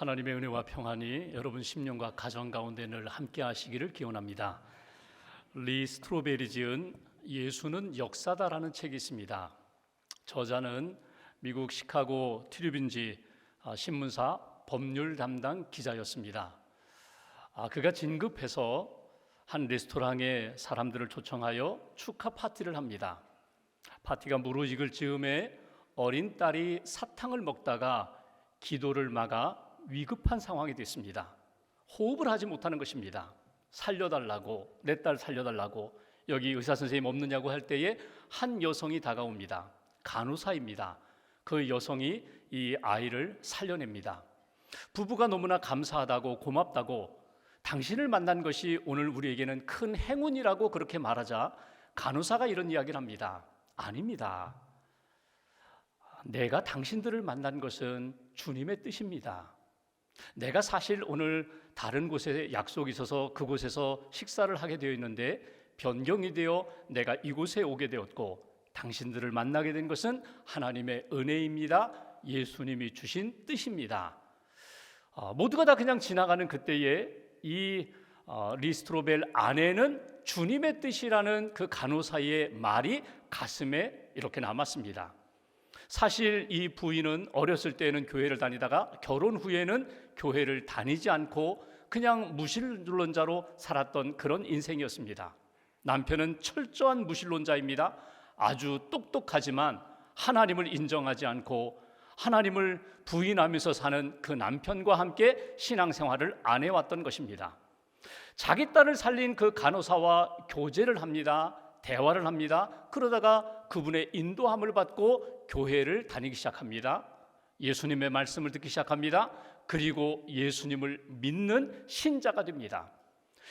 하나님의 은혜와 평안이 여러분 심령과 가정 가운데 늘 함께 하시기를 기원합니다. 리 스트로베리 지은 예수는 역사다라는 책이 있습니다. 저자는 미국 시카고 트리뷴지 신문사 법률 담당 기자였습니다. 그가 진급해서 한 레스토랑에 사람들을 초청하여 축하 파티를 합니다. 파티가 무르익을 즈음에 어린 딸이 사탕을 먹다가 기도를 막아 위급한 상황이 됐습니다. 호흡을 하지 못하는 것입니다. 살려달라고, 내 딸 살려달라고, 여기 의사 선생님 없느냐고 할 때에 한 여성이 다가옵니다. 간호사입니다. 그 여성이 이 아이를 살려냅니다. 부부가 너무나 감사하다고 고맙다고, 당신을 만난 것이 오늘 우리에게는 큰 행운이라고 그렇게 말하자 간호사가 이런 이야기를 합니다. 아닙니다. 내가 당신들을 만난 것은 주님의 뜻입니다. 내가 사실 오늘 다른 곳에 약속이 있어서 그곳에서 식사를 하게 되어 있는데 변경이 되어 내가 이곳에 오게 되었고, 당신들을 만나게 된 것은 하나님의 은혜입니다. 예수님이 주신 뜻입니다. 모두가 다 그냥 지나가는 그때에 이 리스트로벨 아내는 주님의 뜻이라는 그 간호사의 말이 가슴에 이렇게 남았습니다. 사실 이 부인은 어렸을 때는 교회를 다니다가 결혼 후에는 교회를 다니지 않고 그냥 무신론자로 살았던 그런 인생이었습니다. 남편은 철저한 무신론자입니다. 아주 똑똑하지만 하나님을 인정하지 않고 하나님을 부인하면서 사는 그 남편과 함께 신앙생활을 안 해왔던 것입니다. 자기 딸을 살린 그 간호사와 교제를 합니다. 대화를 합니다. 그러다가 그분의 인도함을 받고 교회를 다니기 시작합니다. 예수님의 말씀을 듣기 시작합니다. 그리고 예수님을 믿는 신자가 됩니다.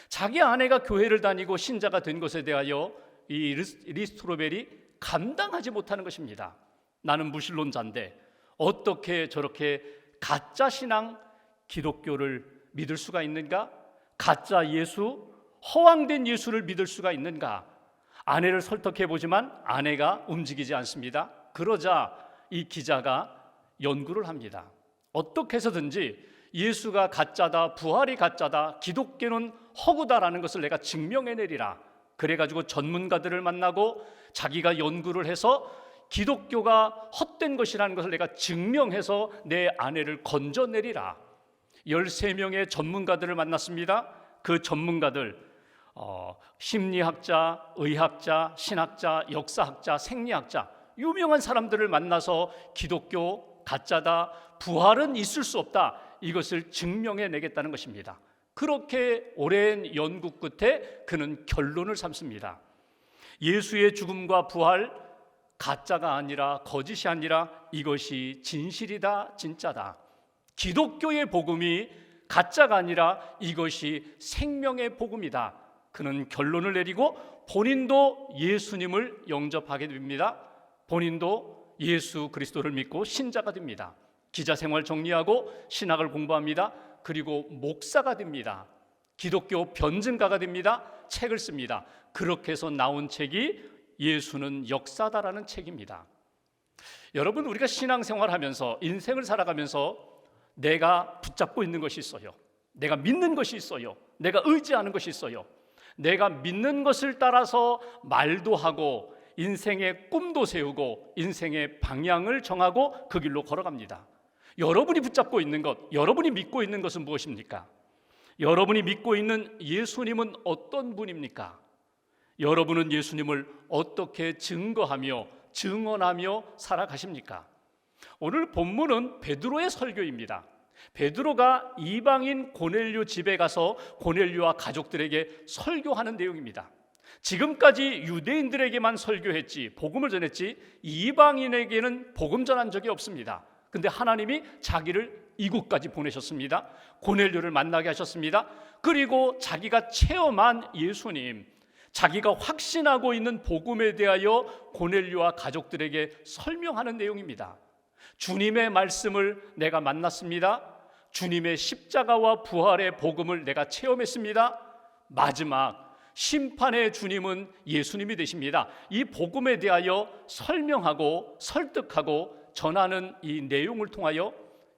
자기 아내가 교회를 다니고 신자가 된 것에 대하여 이 리스트로벨이 감당하지 못하는 것입니다. 나는 무신론자인데 어떻게 저렇게 가짜 신앙 기독교를 믿을 수가 있는가? 가짜 예수, 허황된 예수를 믿을 수가 있는가? 아내를 설득해 보지만 아내가 움직이지 않습니다. 그러자 이 기자가 연구를 합니다. 어떻게 해서든지 예수가 가짜다, 부활이 가짜다, 기독교는 허구다라는 것을 내가 증명해내리라. 그래가지고 전문가들을 만나고 자기가 연구를 해서 기독교가 헛된 것이라는 것을 내가 증명해서 내 아내를 건져내리라. 13명의 전문가들을 만났습니다. 그 전문가들 심리학자, 의학자, 신학자, 역사학자, 생리학자, 유명한 사람들을 만나서 기독교 가짜다, 부활은 있을 수 없다, 이것을 증명해내겠다는 것입니다. 그렇게 오랜 연구 끝에 그는 결론을 삼습니다. 예수의 죽음과 부활, 가짜가 아니라 거짓이 아니라 이것이 진실이다, 진짜다. 기독교의 복음이 가짜가 아니라 이것이 생명의 복음이다. 그는 결론을 내리고 본인도 예수님을 영접하게 됩니다. 본인도 예수 그리스도를 믿고 신자가 됩니다. 기자 생활 정리하고 신학을 공부합니다. 그리고 목사가 됩니다. 기독교 변증가가 됩니다. 책을 씁니다. 그렇게 해서 나온 책이 예수는 역사다라는 책입니다. 여러분, 우리가 신앙생활하면서 인생을 살아가면서 내가 붙잡고 있는 것이 있어요. 내가 믿는 것이 있어요. 내가 의지하는 것이 있어요. 내가 믿는 것을 따라서 말도 하고 인생의 꿈도 세우고 인생의 방향을 정하고 그 길로 걸어갑니다. 여러분이 붙잡고 있는 것, 여러분이 믿고 있는 것은 무엇입니까? 여러분이 믿고 있는 예수님은 어떤 분입니까? 여러분은 예수님을 어떻게 증거하며 증언하며 살아가십니까? 오늘 본문은 베드로의 설교입니다. 베드로가 이방인 고넬료 집에 가서 고넬료와 가족들에게 설교하는 내용입니다. 지금까지 유대인들에게만 설교했지, 복음을 전했지, 이방인에게는 복음 전한 적이 없습니다. 근데 하나님이 자기를 이곳까지 보내셨습니다. 고넬료를 만나게 하셨습니다. 그리고 자기가 체험한 예수님, 자기가 확신하고 있는 복음에 대하여 고넬료와 가족들에게 설명하는 내용입니다. 주님의 말씀을 내가 만났습니다. 주님의 십자가와 부활의 복음을 내가 체험했습니다. 마지막 심판의 주님은 예수님이 되십니다. 이 복음에 대하여 설명하고 설득하고 전하는 이 내용을 통하여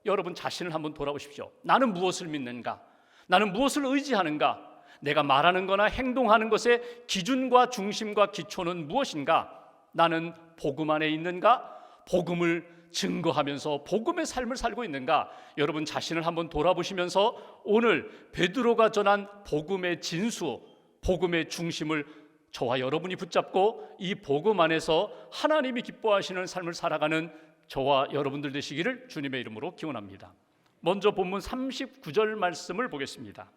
여러분 자신을 한번 돌아보십시오. 나는 무엇을 믿는가? 나는 무엇을 의지하는가? 내가 말하는 거나 행동하는 것의 기준과 중심과 기초는 무엇인가? 나는 복음 안에 있는가? 복음을 증거하면서 복음의 삶을 살고 있는가? 여러분 자신을 한번 돌아보시면서 오늘 베드로가 전한 복음의 진수, 복음의 중심을 저와 여러분이 붙잡고 이 복음 안에서 하나님이 기뻐하시는 삶을 살아가는 저와 여러분들 되시기를 주님의 이름으로 기원합니다. 먼저 본문 39절 말씀을 보겠습니다.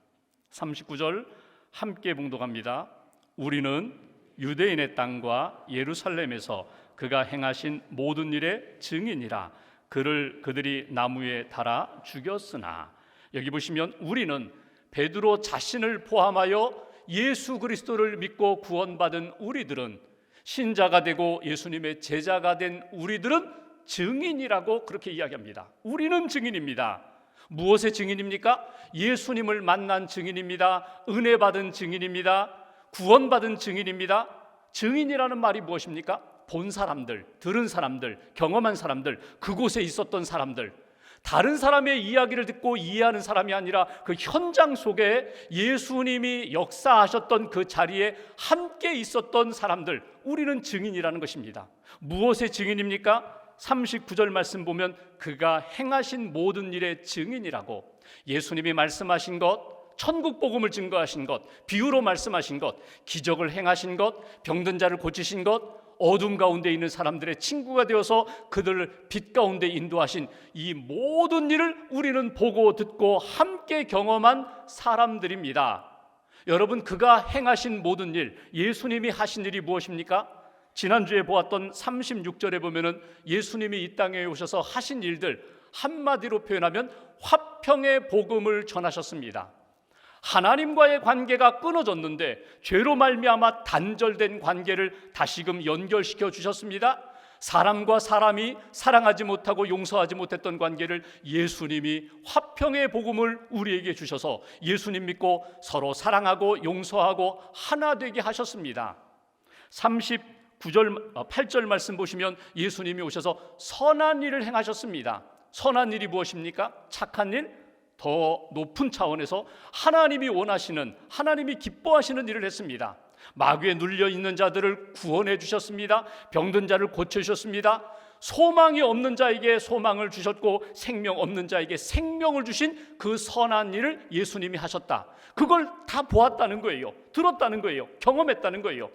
39절 함께 봉독합니다. 우리는 유대인의 땅과 예루살렘에서 그가 행하신 모든 일의 증인이라. 그들이 나무에 달아 죽였으나. 여기 보시면 우리는 베드로 자신을 포함하여 예수 그리스도를 믿고 구원받은 우리들은, 신자가 되고 예수님의 제자가 된 우리들은 증인이라고 그렇게 이야기합니다. 우리는 증인입니다. 무엇의 증인입니까? 예수님을 만난 증인입니다. 은혜 받은 증인입니다. 구원받은 증인입니다. 증인이라는 말이 무엇입니까? 본 사람들, 들은 사람들, 경험한 사람들, 그곳에 있었던 사람들, 다른 사람의 이야기를 듣고 이해하는 사람이 아니라 그 현장 속에 예수님이 역사하셨던 그 자리에 함께 있었던 사람들, 우리는 증인이라는 것입니다. 무엇의 증인입니까? 39절 말씀 보면 그가 행하신 모든 일의 증인이라고. 예수님이 말씀하신 것, 천국 복음을 증거하신 것, 비유로 말씀하신 것, 기적을 행하신 것, 병든 자를 고치신 것, 어둠 가운데 있는 사람들의 친구가 되어서 그들을 빛 가운데 인도하신 이 모든 일을 우리는 보고 듣고 함께 경험한 사람들입니다. 여러분, 그가 행하신 모든 일, 예수님이 하신 일이 무엇입니까? 지난주에 보았던 36절에 보면은 예수님이 이 땅에 오셔서 하신 일들, 한마디로 표현하면 화평의 복음을 전하셨습니다. 하나님과의 관계가 끊어졌는데 죄로 말미암아 단절된 관계를 다시금 연결시켜 주셨습니다. 사람과 사람이 사랑하지 못하고 용서하지 못했던 관계를 예수님이 화평의 복음을 우리에게 주셔서 예수님 믿고 서로 사랑하고 용서하고 하나 되게 하셨습니다. 8절 말씀 보시면 예수님이 오셔서 선한 일을 행하셨습니다. 선한 일이 무엇입니까? 착한 일, 더 높은 차원에서 하나님이 원하시는, 하나님이 기뻐하시는 일을 했습니다. 마귀에 눌려 있는 자들을 구원해 주셨습니다. 병든 자를 고쳐 주셨습니다. 소망이 없는 자에게 소망을 주셨고 생명 없는 자에게 생명을 주신 그 선한 일을 예수님이 하셨다. 그걸 다 보았다는 거예요. 들었다는 거예요. 경험했다는 거예요.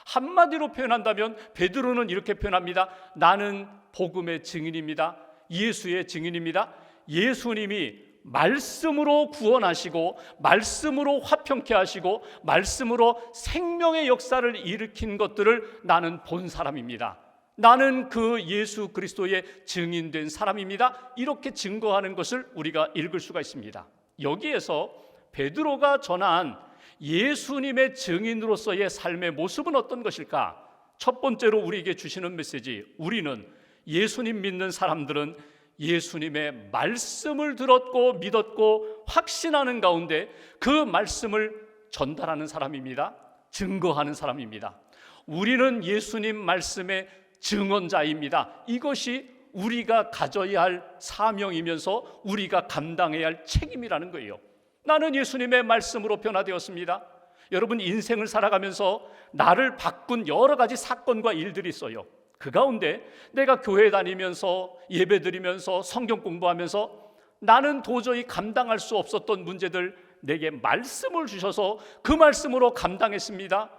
한마디로 표현한다면 베드로는 이렇게 표현합니다. 나는 복음의 증인입니다. 예수의 증인입니다. 예수님이 말씀으로 구원하시고 말씀으로 화평케 하시고 말씀으로 생명의 역사를 일으킨 것들을 나는 본 사람입니다. 나는 그 예수 그리스도의 증인된 사람입니다. 이렇게 증거하는 것을 우리가 읽을 수가 있습니다. 여기에서 베드로가 전한 예수님의 증인으로서의 삶의 모습은 어떤 것일까? 첫 번째로 우리에게 주시는 메시지, 우리는, 예수님 믿는 사람들은 예수님의 말씀을 들었고 믿었고 확신하는 가운데 그 말씀을 전달하는 사람입니다. 증거하는 사람입니다. 우리는 예수님 말씀의 증언자입니다. 이것이 우리가 가져야 할 사명이면서 우리가 감당해야 할 책임이라는 거예요. 나는 예수님의 말씀으로 변화되었습니다. 여러분, 인생을 살아가면서 나를 바꾼 여러 가지 사건과 일들이 있어요. 그 가운데 내가 교회 다니면서 예배드리면서 성경 공부하면서 나는 도저히 감당할 수 없었던 문제들, 내게 말씀을 주셔서 그 말씀으로 감당했습니다.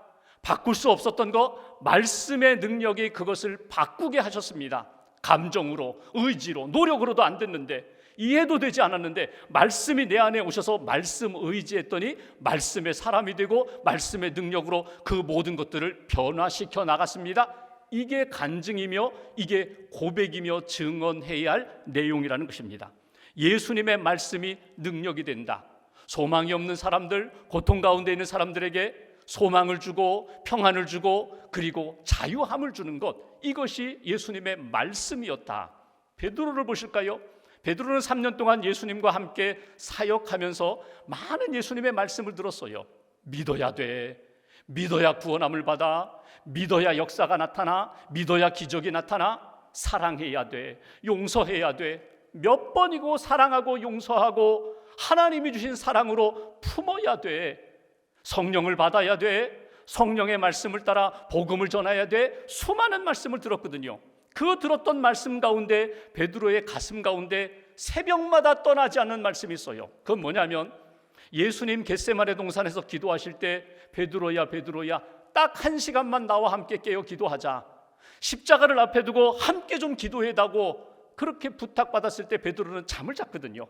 바꿀 수 없었던 것, 말씀의 능력이 그것을 바꾸게 하셨습니다. 감정으로, 의지로, 노력으로도 안 됐는데, 이해도 되지 않았는데 말씀이 내 안에 오셔서 말씀 의지했더니 말씀의 사람이 되고 말씀의 능력으로 그 모든 것들을 변화시켜 나갔습니다. 이게 간증이며 이게 고백이며 증언해야 할 내용이라는 것입니다. 예수님의 말씀이 능력이 된다. 소망이 없는 사람들, 고통 가운데 있는 사람들에게 소망을 주고 평안을 주고 그리고 자유함을 주는 것, 이것이 예수님의 말씀이었다. 베드로를 보실까요? 베드로는 3년 동안 예수님과 함께 사역하면서 많은 예수님의 말씀을 들었어요. 믿어야 돼, 믿어야 구원함을 받아, 믿어야 역사가 나타나, 믿어야 기적이 나타나, 사랑해야 돼, 용서해야 돼. 몇 번이고 사랑하고 용서하고 하나님이 주신 사랑으로 품어야 돼. 성령을 받아야 돼. 성령의 말씀을 따라 복음을 전해야 돼. 수많은 말씀을 들었거든요. 그 들었던 말씀 가운데 베드로의 가슴 가운데 새벽마다 떠나지 않는 말씀이 있어요. 그건 뭐냐면 예수님 겟세마네 동산에서 기도하실 때 베드로야 베드로야 딱 1시간만 나와 함께 깨어 기도하자. 십자가를 앞에 두고 함께 좀 기도해다고 그렇게 부탁받았을 때 베드로는 잠을 잤거든요.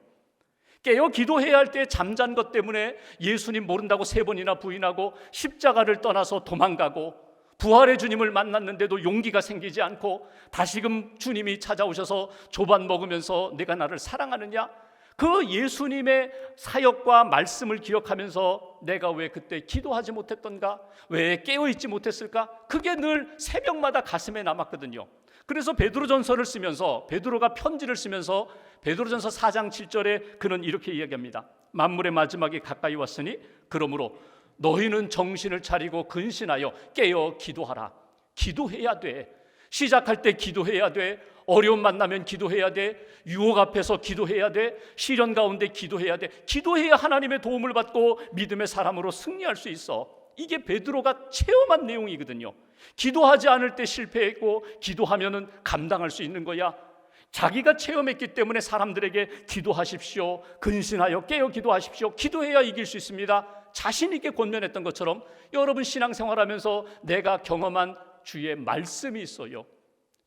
깨어 기도해야 할 때 잠잔 것 때문에 예수님 모른다고 3번이나 부인하고 십자가를 떠나서 도망가고 부활의 주님을 만났는데도 용기가 생기지 않고 다시금 주님이 찾아오셔서 조반 먹으면서 내가 나를 사랑하느냐? 그 예수님의 사역과 말씀을 기억하면서 내가 왜 그때 기도하지 못했던가? 왜 깨어있지 못했을까? 그게 늘 새벽마다 가슴에 남았거든요. 그래서 베드로전서를 쓰면서 베드로가 편지를 쓰면서 베드로전서 4장 7절에 그는 이렇게 이야기합니다. 만물의 마지막이 가까이 왔으니 그러므로 너희는 정신을 차리고 근신하여 깨어 기도하라. 기도해야 돼. 시작할 때 기도해야 돼. 어려움 만나면 기도해야 돼. 유혹 앞에서 기도해야 돼. 시련 가운데 기도해야 돼. 기도해야 하나님의 도움을 받고 믿음의 사람으로 승리할 수 있어. 이게 베드로가 체험한 내용이거든요. 기도하지 않을 때 실패했고 기도하면은 감당할 수 있는 거야. 자기가 체험했기 때문에 사람들에게 기도하십시오. 근신하여 깨어 기도하십시오. 기도해야 이길 수 있습니다. 자신 있게 권면했던 것처럼 여러분 신앙생활하면서 내가 경험한 주의 말씀이 있어요.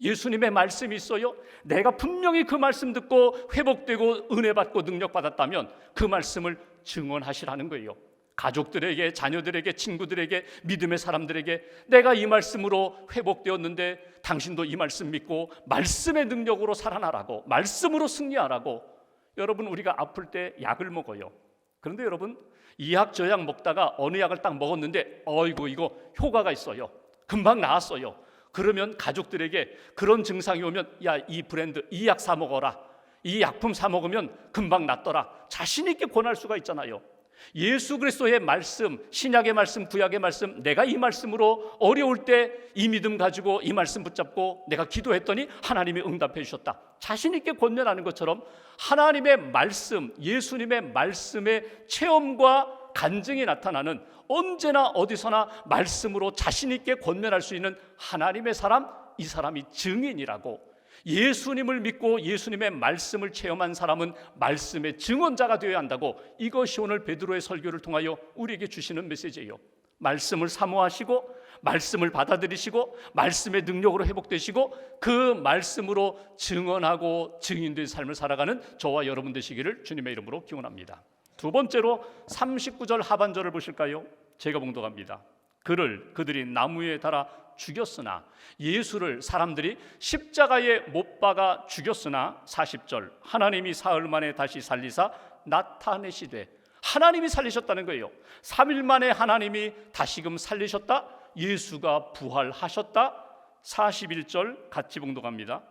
예수님의 말씀이 있어요. 내가 분명히 그 말씀 듣고 회복되고 은혜 받고 능력 받았다면 그 말씀을 증언하시라는 거예요. 가족들에게, 자녀들에게, 친구들에게, 믿음의 사람들에게 내가 이 말씀으로 회복되었는데 당신도 이 말씀 믿고 말씀의 능력으로 살아나라고, 말씀으로 승리하라고. 여러분 우리가 아플 때 약을 먹어요. 그런데 여러분 이 약 저 약 먹다가 어느 약을 딱 먹었는데 어이구 이거 효과가 있어요. 금방 나았어요. 그러면 가족들에게 그런 증상이 오면 야 이 브랜드 이 약 사 먹어라. 이 약품 사 먹으면 금방 낫더라. 자신 있게 권할 수가 있잖아요. 예수 그리스도의 말씀, 신약의 말씀, 구약의 말씀, 내가 이 말씀으로 어려울 때 이 믿음 가지고 이 말씀 붙잡고 내가 기도했더니 하나님이 응답해 주셨다. 자신 있게 권면하는 것처럼 하나님의 말씀, 예수님의 말씀의 체험과 간증이 나타나는 언제나 어디서나 말씀으로 자신 있게 권면할 수 있는 하나님의 사람, 이 사람이 증인이라고. 예수님을 믿고 예수님의 말씀을 체험한 사람은 말씀의 증언자가 되어야 한다고. 이것이 오늘 베드로의 설교를 통하여 우리에게 주시는 메시지예요. 말씀을 사모하시고 말씀을 받아들이시고 말씀의 능력으로 회복되시고 그 말씀으로 증언하고 증인된 삶을 살아가는 저와 여러분 되시기를 주님의 이름으로 기원합니다. 두 번째로 39절 하반절을 보실까요? 제가 봉독합니다. 그들이 나무에 달아 죽였으나, 예수를 사람들이 십자가에 못 박아 죽였으나 40절 하나님이 사흘 만에 다시 살리사 나타내시되. 하나님이 살리셨다는 거예요. 3일 만에 하나님이 다시금 살리셨다. 예수가 부활하셨다. 41절 같이 봉독합니다.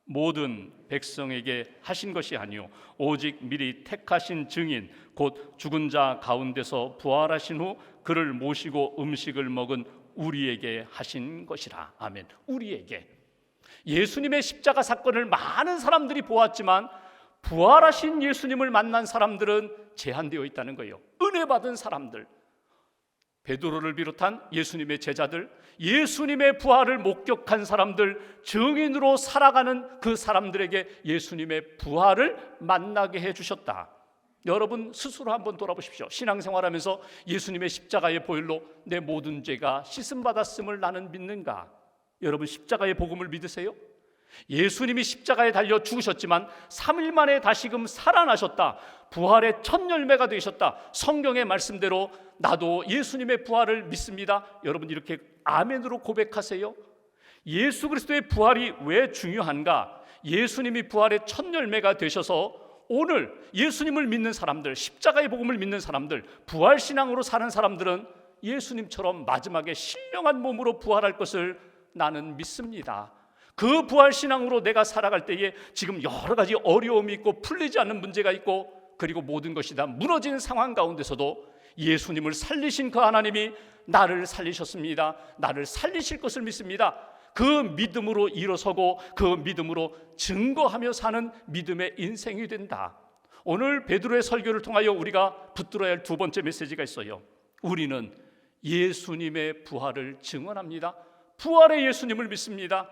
모든 백성에게 하신 것이 아니요 오직 미리 택하신 증인 곧 죽은 자 가운데서 부활하신 후 그를 모시고 음식을 먹은 우리에게 하신 것이라. 아멘. 우리에게. 예수님의 십자가 사건을 많은 사람들이 보았지만 부활하신 예수님을 만난 사람들은 제한되어 있다는 거예요. 은혜 받은 사람들, 베드로를 비롯한 예수님의 제자들, 예수님의 부활을 목격한 사람들, 증인으로 살아가는 그 사람들에게 예수님의 부활을 만나게 해주셨다. 여러분 스스로 한번 돌아보십시오. 신앙생활하면서 예수님의 십자가의 보혈로 내 모든 죄가 씻음받았음을 나는 믿는가? 여러분 십자가의 복음을 믿으세요? 예수님이 십자가에 달려 죽으셨지만 3일 만에 다시금 살아나셨다. 부활의 첫 열매가 되셨다. 성경의 말씀대로 나도 예수님의 부활을 믿습니다. 여러분 이렇게 아멘으로 고백하세요. 예수 그리스도의 부활이 왜 중요한가? 예수님이 부활의 첫 열매가 되셔서 오늘 예수님을 믿는 사람들, 십자가의 복음을 믿는 사람들, 부활신앙으로 사는 사람들은 예수님처럼 마지막에 신령한 몸으로 부활할 것을 나는 믿습니다. 그 부활신앙으로 내가 살아갈 때에 지금 여러 가지 어려움이 있고 풀리지 않는 문제가 있고 그리고 모든 것이 다 무너진 상황 가운데서도 예수님을 살리신 그 하나님이 나를 살리셨습니다. 나를 살리실 것을 믿습니다. 그 믿음으로 일어서고 그 믿음으로 증거하며 사는 믿음의 인생이 된다. 오늘 베드로의 설교를 통하여 우리가 붙들어야 할 두 번째 메시지가 있어요. 우리는 예수님의 부활을 증언합니다. 부활의 예수님을 믿습니다.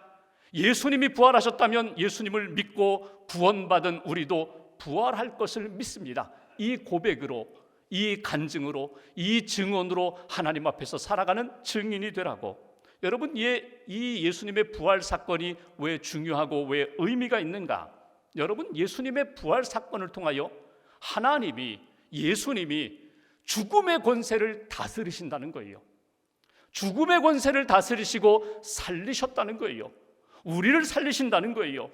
예수님이 부활하셨다면 예수님을 믿고 구원받은 우리도 부활할 것을 믿습니다. 이 고백으로, 이 간증으로, 이 증언으로 하나님 앞에서 살아가는 증인이 되라고. 여러분, 이 예수님의 부활 사건이 왜 중요하고 왜 의미가 있는가? 여러분, 예수님의 부활 사건을 통하여 하나님이, 예수님이 죽음의 권세를 다스리신다는 거예요. 죽음의 권세를 다스리시고 살리셨다는 거예요. 우리를 살리신다는 거예요.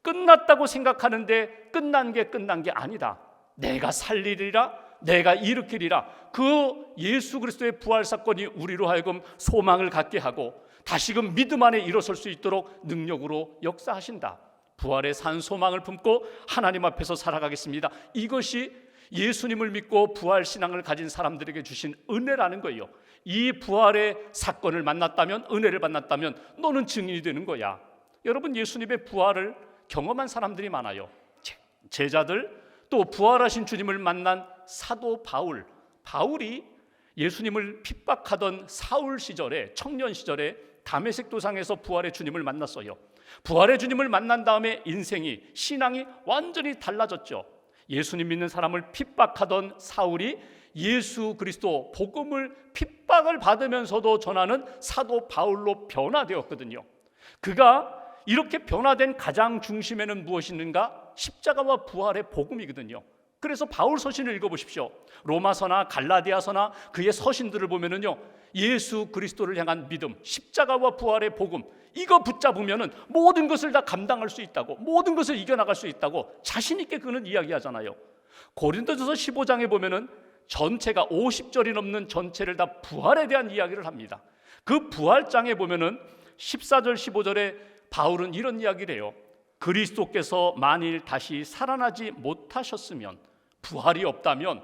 끝났다고 생각하는데 끝난 게 아니다. 내가 살리리라, 내가 일으키리라. 그 예수 그리스도의 부활 사건이 우리로 하여금 소망을 갖게 하고 다시금 믿음 안에 일어설 수 있도록 능력으로 역사하신다. 부활의 산 소망을 품고 하나님 앞에서 살아가겠습니다. 이것이 예수님을 믿고 부활 신앙을 가진 사람들에게 주신 은혜라는 거예요. 이 부활의 사건을 만났다면, 은혜를 만났다면 너는 증인이 되는 거야. 여러분, 예수님의 부활을 경험한 사람들이 많아요. 제자들, 또 부활하신 주님을 만난 사도 바울이 예수님을 핍박하던 사울 시절에, 청년 시절에 다메섹 도상에서 부활의 주님을 만났어요. 부활의 주님을 만난 다음에 인생이, 신앙이 완전히 달라졌죠. 예수님 믿는 사람을 핍박하던 사울이 예수 그리스도 복음을 핍박을 받으면서도 전하는 사도 바울로 변화되었거든요. 그가 이렇게 변화된 가장 중심에는 무엇이 있는가? 십자가와 부활의 복음이거든요. 그래서 바울 서신을 읽어보십시오. 로마서나 갈라디아서나 그의 서신들을 보면은요, 예수 그리스도를 향한 믿음, 십자가와 부활의 복음, 이거 붙잡으면은 모든 것을 다 감당할 수 있다고, 모든 것을 이겨나갈 수 있다고 자신 있게 그는 이야기하잖아요. 고린도전서 15장에 보면은 전체가 50절이 넘는 전체를 다 부활에 대한 이야기를 합니다. 그 부활장에 보면은 14절 15절에 바울은 이런 이야기를 해요. 그리스도께서 만일 다시 살아나지 못하셨으면, 부활이 없다면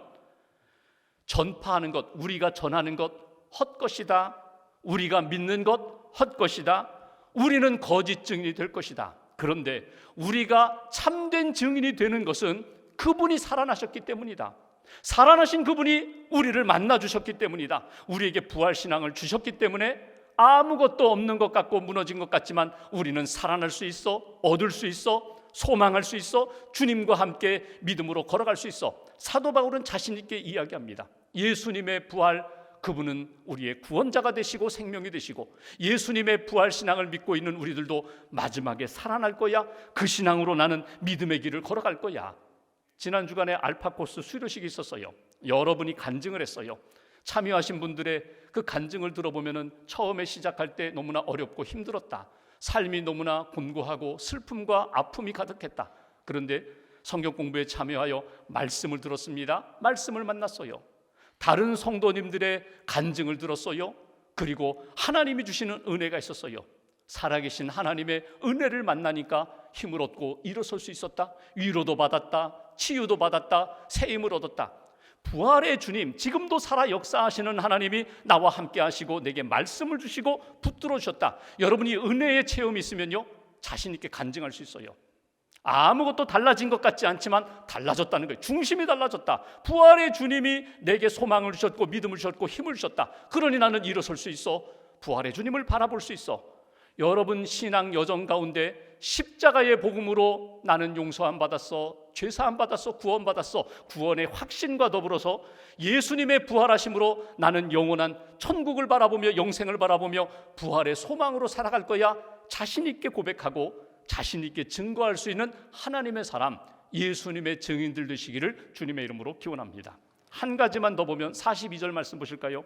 전파하는 것, 우리가 전하는 것 헛것이다. 우리가 믿는 것 헛것이다. 우리는 거짓 증인이 될 것이다. 그런데 우리가 참된 증인이 되는 것은 그분이 살아나셨기 때문이다. 살아나신 그분이 우리를 만나 주셨기 때문이다. 우리에게 부활 신앙을 주셨기 때문에 아무것도 없는 것 같고 무너진 것 같지만 우리는 살아날 수 있어, 얻을 수 있어, 소망할 수 있어, 주님과 함께 믿음으로 걸어갈 수 있어. 사도 바울은 자신 있게 이야기합니다. 예수님의 부활, 그분은 우리의 구원자가 되시고 생명이 되시고, 예수님의 부활 신앙을 믿고 있는 우리들도 마지막에 살아날 거야. 그 신앙으로 나는 믿음의 길을 걸어갈 거야. 지난 주간에 알파코스 수료식이 있었어요. 여러분이 간증을 했어요. 참여하신 분들의 그 간증을 들어보면은 처음에 시작할 때 너무나 어렵고 힘들었다. 삶이 너무나 곤고하고 슬픔과 아픔이 가득했다. 그런데 성경 공부에 참여하여 말씀을 들었습니다. 말씀을 만났어요. 다른 성도님들의 간증을 들었어요. 그리고 하나님이 주시는 은혜가 있었어요. 살아계신 하나님의 은혜를 만나니까 힘을 얻고 일어설 수 있었다. 위로도 받았다. 치유도 받았다. 새 힘을 얻었다. 부활의 주님, 지금도 살아 역사하시는 하나님이 나와 함께 하시고 내게 말씀을 주시고 붙들어 주셨다. 여러분이 은혜의 체험이 있으면요, 자신 있게 간증할 수 있어요. 아무것도 달라진 것 같지 않지만 달라졌다는 거예요. 중심이 달라졌다. 부활의 주님이 내게 소망을 주셨고 믿음을 주셨고 힘을 주셨다. 그러니 나는 일어설 수 있어. 부활의 주님을 바라볼 수 있어. 여러분 신앙 여정 가운데 십자가의 복음으로 나는 용서함 받았어, 죄사함 받았어, 구원 받았어. 구원의 확신과 더불어서 예수님의 부활하심으로 나는 영원한 천국을 바라보며 영생을 바라보며 부활의 소망으로 살아갈 거야. 자신 있게 고백하고 자신 있게 증거할 수 있는 하나님의 사람, 예수님의 증인들 되시기를 주님의 이름으로 기원합니다. 한 가지만 더 보면 42절 말씀 보실까요?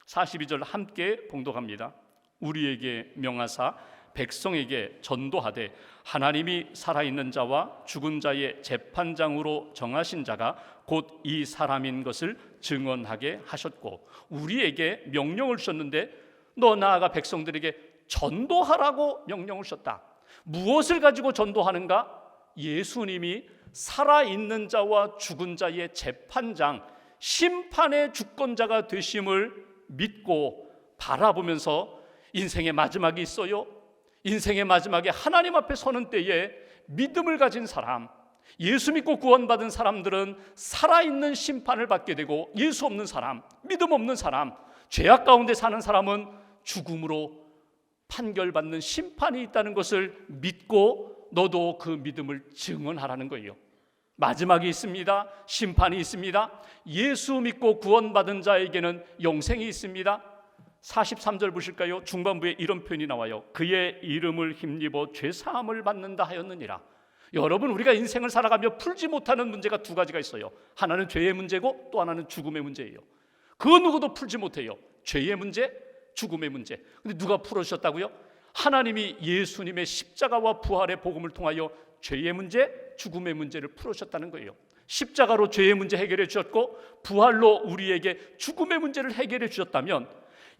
42절 함께 봉독합니다. 우리에게 명하사 백성에게 전도하되 하나님이 살아있는 자와 죽은 자의 재판장으로 정하신 자가 곧 이 사람인 것을 증언하게 하셨고, 우리에게 명령을 주셨는데 너 나아가 백성들에게 전도하라고 명령을 주셨다. 무엇을 가지고 전도하는가? 예수님이 살아있는 자와 죽은 자의 재판장, 심판의 주권자가 되심을 믿고 바라보면서 인생의 마지막이 있어요. 인생의 마지막에 하나님 앞에 서는 때에 믿음을 가진 사람, 예수 믿고 구원받은 사람들은 살아있는 심판을 받게 되고, 예수 없는 사람, 믿음 없는 사람, 죄악 가운데 사는 사람은 죽음으로 판결받는 심판이 있다는 것을 믿고 너도 그 믿음을 증언하라는 거예요. 마지막이 있습니다. 심판이 있습니다. 예수 믿고 구원받은 자에게는 영생이 있습니다. 43절 보실까요? 중반부에 이런 표현이 나와요. 그의 이름을 힘입어 죄사함을 받는다 하였느니라. 여러분, 우리가 인생을 살아가며 풀지 못하는 문제가 두 가지가 있어요. 하나는 죄의 문제고 또 하나는 죽음의 문제예요. 그 누구도 풀지 못해요. 죄의 문제, 죽음의 문제. 근데 누가 풀어주셨다고요? 하나님이 예수님의 십자가와 부활의 복음을 통하여 죄의 문제, 죽음의 문제를 풀어주셨다는 거예요. 십자가로 죄의 문제 해결해 주셨고, 부활로 우리에게 죽음의 문제를 해결해 주셨다면,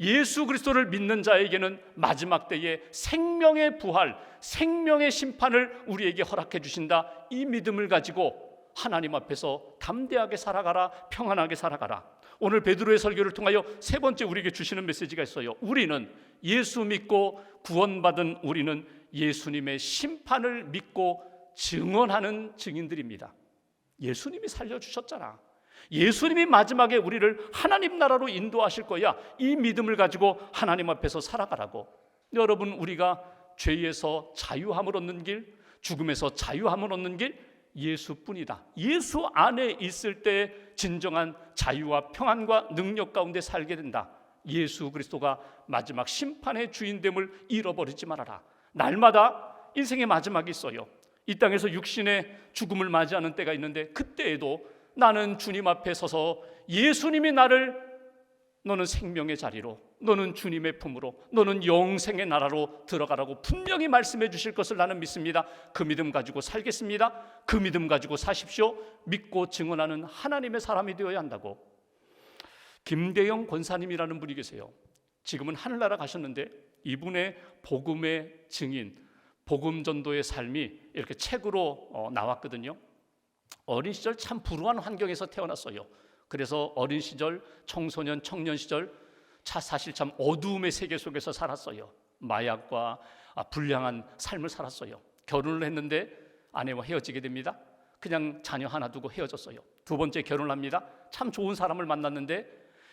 예수 그리스도를 믿는 자에게는 마지막 때에 생명의 부활, 생명의 심판을 우리에게 허락해 주신다. 이 믿음을 가지고 하나님 앞에서 담대하게 살아가라, 평안하게 살아가라. 오늘 베드로의 설교를 통하여 세 번째 우리에게 주시는 메시지가 있어요. 우리는 예수 믿고 구원받은 우리는 예수님의 심판을 믿고 증언하는 증인들입니다. 예수님이 살려주셨잖아. 예수님이 마지막에 우리를 하나님 나라로 인도하실 거야. 이 믿음을 가지고 하나님 앞에서 살아가라고. 여러분, 우리가 죄에서 자유함을 얻는 길, 죽음에서 자유함을 얻는 길 예수뿐이다. 예수 안에 있을 때 진정한 자유와 평안과 능력 가운데 살게 된다. 예수 그리스도가 마지막 심판의 주인됨을 잃어버리지 말아라. 날마다 인생의 마지막이 있어요. 이 땅에서 육신의 죽음을 맞이하는 때가 있는데, 그때에도 나는 주님 앞에 서서 예수님이 나를 너는 생명의 자리로, 너는 주님의 품으로, 너는 영생의 나라로 들어가라고 분명히 말씀해 주실 것을 나는 믿습니다. 그 믿음 가지고 살겠습니다. 그 믿음 가지고 사십시오. 믿고 증언하는 하나님의 사람이 되어야 한다고. 김대영 권사님이라는 분이 계세요. 지금은 하늘나라 가셨는데, 이분의 복음의 증인, 복음 전도의 삶이 이렇게 책으로 나왔거든요. 어린 시절 참 불우한 환경에서 태어났어요. 그래서 어린 시절, 청소년, 청년 시절 사실 참 어두움의 세계 속에서 살았어요. 마약과 불량한 삶을 살았어요. 결혼을 했는데 아내와 헤어지게 됩니다. 그냥 자녀 하나 두고 헤어졌어요. 두 번째 결혼을 합니다. 참 좋은 사람을 만났는데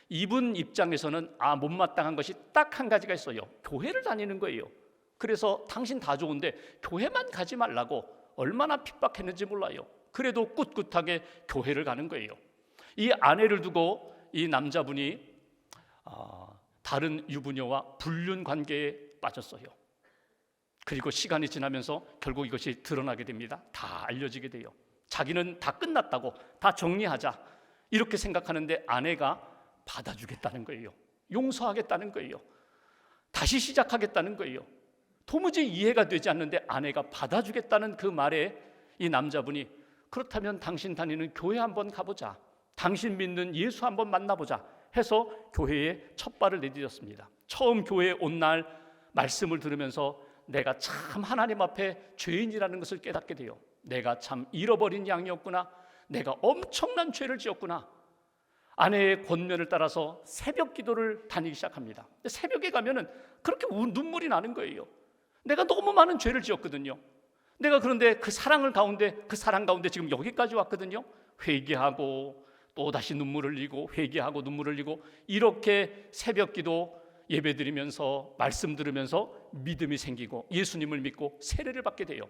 이분 입장에서는 못마땅한 것이 딱 한 가지가 있어요. 교회를 다니는 거예요. 그래서 당신 다 좋은데 교회만 가지 말라고 얼마나 핍박했는지 몰라요. 그래도 꿋꿋하게 교회를 가는 거예요. 이 아내를 두고 이 남자분이 다른 유부녀와 불륜 관계에 빠졌어요. 그리고 시간이 지나면서 결국 이것이 드러나게 됩니다. 다 알려지게 돼요. 자기는 다 끝났다고, 다 정리하자 이렇게 생각하는데 아내가 받아주겠다는 거예요. 용서하겠다는 거예요. 다시 시작하겠다는 거예요. 도무지 이해가 되지 않는데 아내가 받아주겠다는 그 말에 이 남자분이 그렇다면 당신 다니는 교회 한번 가보자, 당신 믿는 예수 한번 만나보자 해서 교회에 첫 발을 내디뎠습니다. 처음 교회에 온 날 말씀을 들으면서 내가 참 하나님 앞에 죄인이라는 것을 깨닫게 돼요. 내가 참 잃어버린 양이었구나. 내가 엄청난 죄를 지었구나. 아내의 권면을 따라서 새벽 기도를 다니기 시작합니다. 새벽에 가면은 그렇게 눈물이 나는 거예요. 내가 너무 많은 죄를 지었거든요. 내가 그런데 그 사랑 가운데 지금 여기까지 왔거든요. 회개하고 또 다시 눈물을 흘리고 회개하고 눈물을 흘리고 이렇게 새벽 기도 예배 드리면서 말씀 들으면서 믿음이 생기고 예수님을 믿고 세례를 받게 돼요.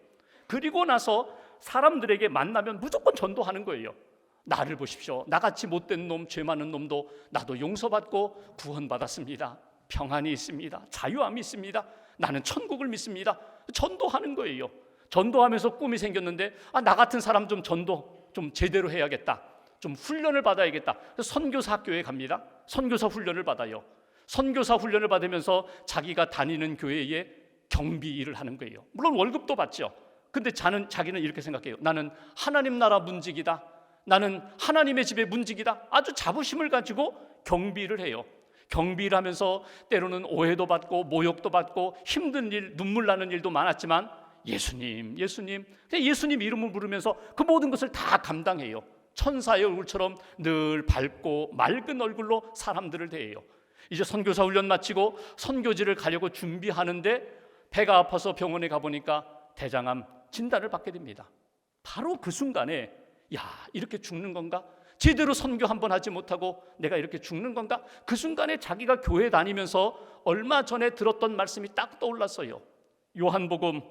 그리고 나서 사람들에게 만나면 무조건 전도하는 거예요. 나를 보십시오. 나같이 못된 놈, 죄 많은 놈도 나도 용서받고 구원받았습니다. 평안이 있습니다. 자유함이 있습니다. 나는 천국을 믿습니다. 전도하는 거예요. 전도하면서 꿈이 생겼는데 나 같은 사람 좀 전도 좀 제대로 해야겠다. 좀 훈련을 받아야겠다. 그래서 선교사 학교에 갑니다. 선교사 훈련을 받아요. 선교사 훈련을 받으면서 자기가 다니는 교회에 경비 일을 하는 거예요. 물론 월급도 받죠. 근데 자기는 이렇게 생각해요. 나는 하나님 나라 문직이다. 나는 하나님의 집의 문직이다. 아주 자부심을 가지고 경비를 해요. 경비를 하면서 때로는 오해도 받고 모욕도 받고 힘든 일, 눈물 나는 일도 많았지만 예수님 이름을 부르면서 그 모든 것을 다 감당해요. 천사의 얼굴처럼 늘 밝고 맑은 얼굴로 사람들을 대해요. 이제 선교사 훈련 마치고 선교지를 가려고 준비하는데 배가 아파서 병원에 가보니까 대장암 진단을 받게 됩니다. 바로 그 순간에 야, 이렇게 죽는 건가? 제대로 선교 한번 하지 못하고 내가 이렇게 죽는 건가? 그 순간에 자기가 교회 다니면서 얼마 전에 들었던 말씀이 딱 떠올랐어요. 요한복음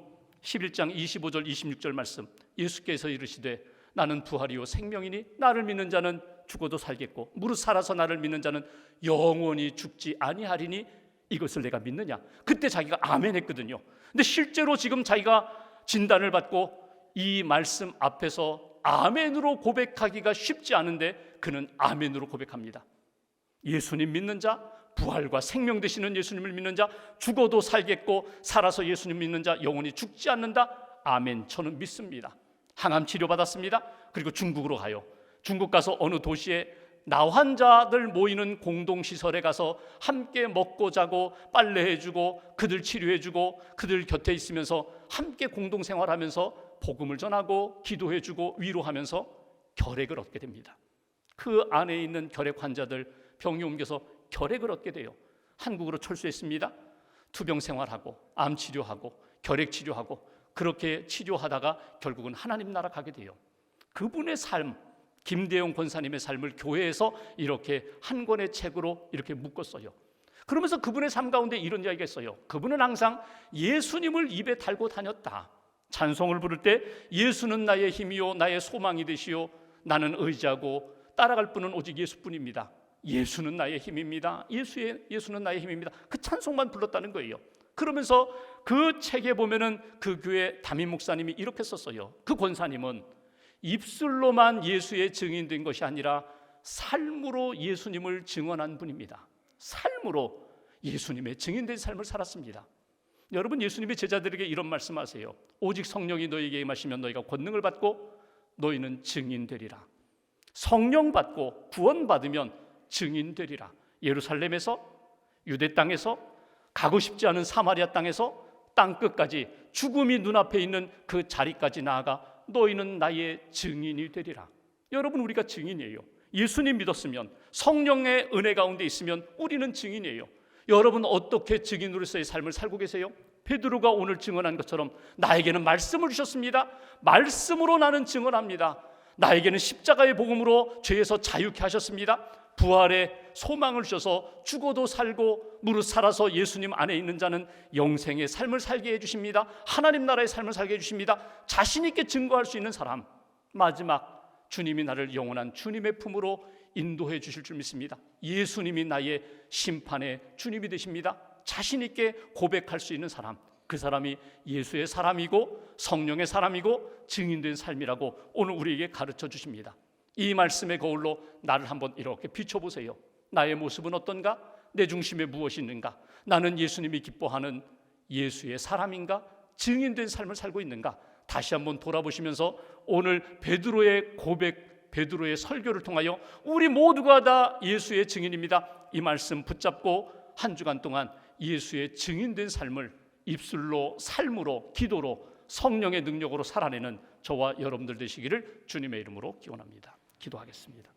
11장 25절 26절 말씀, 예수께서 이르시되 나는 부활이요 생명이니 나를 믿는 자는 죽어도 살겠고 무릇 살아서 나를 믿는 자는 영원히 죽지 아니하리니 이것을 내가 믿느냐? 그때 자기가 아멘 했거든요. 근데 실제로 지금 자기가 진단을 받고 이 말씀 앞에서 아멘으로 고백하기가 쉽지 않은데 그는 아멘으로 고백합니다. 예수님 믿는 자, 부활과 생명 되시는 예수님을 믿는 자, 죽어도 살겠고 살아서 예수님 믿는 자 영원히 죽지 않는다. 아멘, 저는 믿습니다. 항암 치료받았습니다. 그리고 중국으로 가요. 중국 가서 어느 도시에 나환자들 모이는 공동시설에 가서 함께 먹고 자고 빨래해주고 그들 치료해주고 그들 곁에 있으면서 함께 공동생활하면서 복음을 전하고 기도해주고 위로하면서 결핵을 얻게 됩니다. 그 안에 있는 결핵 환자들 병이 옮겨서 결핵을 얻게 돼요. 한국으로 철수했습니다. 투병 생활하고 암 치료하고 결핵 치료하고 그렇게 치료하다가 결국은 하나님 나라 가게 돼요. 그분의 삶, 김대용 권사님의 삶을 교회에서 이렇게 한 권의 책으로 이렇게 묶었어요. 그러면서 그분의 삶 가운데 이런 이야기가 있어요. 그분은 항상 예수님을 입에 달고 다녔다. 찬송을 부를 때 예수는 나의 힘이요 나의 소망이 되시오 나는 의지하고 따라갈 분은 오직 예수뿐입니다. 예수는 나의 힘입니다. 예수는 나의 힘입니다. 그 찬송만 불렀다는 거예요. 그러면서 그 책에 보면은 그 교회 담임 목사님이 이렇게 썼어요. 그 권사님은 입술로만 예수의 증인된 것이 아니라 삶으로 예수님을 증언한 분입니다. 삶으로 예수님의 증인된 삶을 살았습니다. 여러분, 예수님의 제자들에게 이런 말씀하세요. 오직 성령이 너희에게 임하시면 너희가 권능을 받고 너희는 증인되리라. 성령 받고 구원 받으면 증인되리라. 예루살렘에서, 유대 땅에서, 가고 싶지 않은 사마리아 땅에서 땅 끝까지 죽음이 눈앞에 있는 그 자리까지 나아가 너희는 나의 증인이 되리라. 여러분, 우리가 증인이에요. 예수님 믿었으면, 성령의 은혜 가운데 있으면 우리는 증인이에요. 여러분, 어떻게 증인으로서의 삶을 살고 계세요? 베드로가 오늘 증언한 것처럼 나에게는 말씀을 주셨습니다. 말씀으로 나는 증언합니다. 나에게는 십자가의 복음으로 죄에서 자유케 하셨습니다. 부활의 소망을 주셔서 죽어도 살고 무릇 살아서 예수님 안에 있는 자는 영생의 삶을 살게 해주십니다. 하나님 나라의 삶을 살게 해주십니다. 자신 있게 증거할 수 있는 사람, 마지막 주님이 나를 영원한 주님의 품으로 인도해 주실 줄 믿습니다. 예수님이 나의 심판의 주님이 되십니다. 자신 있게 고백할 수 있는 사람, 그 사람이 예수의 사람이고 성령의 사람이고 증인된 삶이라고 오늘 우리에게 가르쳐 주십니다. 이 말씀의 거울로 나를 한번 이렇게 비춰보세요. 나의 모습은 어떤가? 내 중심에 무엇이 있는가? 나는 예수님이 기뻐하는 예수의 사람인가? 증인된 삶을 살고 있는가? 다시 한번 돌아보시면서 오늘 베드로의 고백, 베드로의 설교를 통하여 우리 모두가 다 예수의 증인입니다. 이 말씀 붙잡고 한 주간 동안 예수의 증인된 삶을 입술로, 삶으로, 기도로, 성령의 능력으로 살아내는 저와 여러분들 되시기를 주님의 이름으로 기원합니다. 기도하겠습니다.